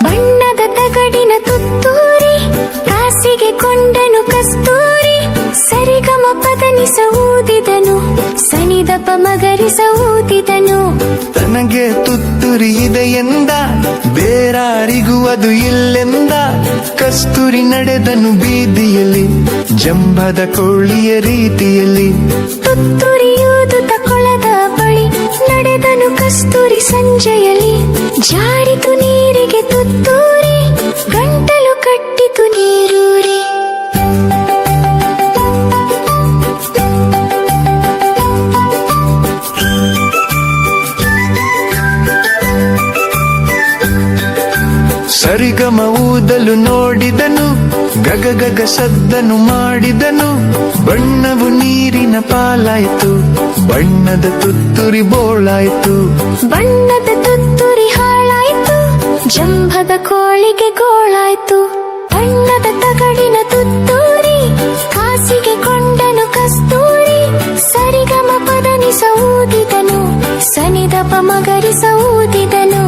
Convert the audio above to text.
ಬಣ್ಣದ ತಗಡಿನ ತುತ್ತೂರಿ ಕಾಸಿಗೆ ಕೊಂಡನು ಕಸ್ತೂರಿ ಸರಿಗಮ ಪದನಿಸ ಊದಿದನು ಸನಿದಪ ಮಗರಿಸ ಊದಿದನು. ತನಗೆ ತುತ್ತೂರಿ ಇದೆ ಎಂದ ಬೇರಾರಿಗೂ ಅದು ಇಲ್ಲೆಂದ ಕಸ್ತೂರಿ ನಡೆದನು ಬೀದಿಯಲ್ಲಿ ಜಂಬದ ಕೋಳಿಯ ರೀತಿಯಲ್ಲಿ. ತುತ್ತೂರಿಯೂದುತ್ತ ಕೊಳದ ಬಳಿ ನಡೆದನು ಕಸ್ತೂರಿ ಸಂಜೆಯಲ್ಲಿ ಜಾರಿತು ನೀರಿಗೆ ತುತ್ತೂರಿ ಗಂಟಲು ಕಟ್ಟಿತು ನೀರೂರಿ. ಸರಿಗಮ ಊದಲು ನೋಡಿದನು ಗಗ ಗಗ ಸದ್ದನು ಮಾಡಿದನು ಬಣ್ಣವು ನೀರಿನ ಪಾಲಾಯ್ತು ಬಣ್ಣದ ತುತ್ತೂರಿ ಬೋಳಾಯ್ತು. ಬಣ್ಣದ ತುತ್ತೂರಿ ಹಾಳಾಯ್ತು ಜಂಭದ ಕೋಳಿಗೆ ಗೋಳಾಯ್ತು. ಬಣ್ಣದ ತಗಡಿನ ತುತ್ತೂರಿ ಕಾಸಿಗೆ ಕೊಂಡನು ಕಸ್ತೂರಿ ಸರಿಗಮ ಪದನಿಸ ಊದಿದನು ಸನಿದಪ ಮಗರಿಸ ಊದಿದನು.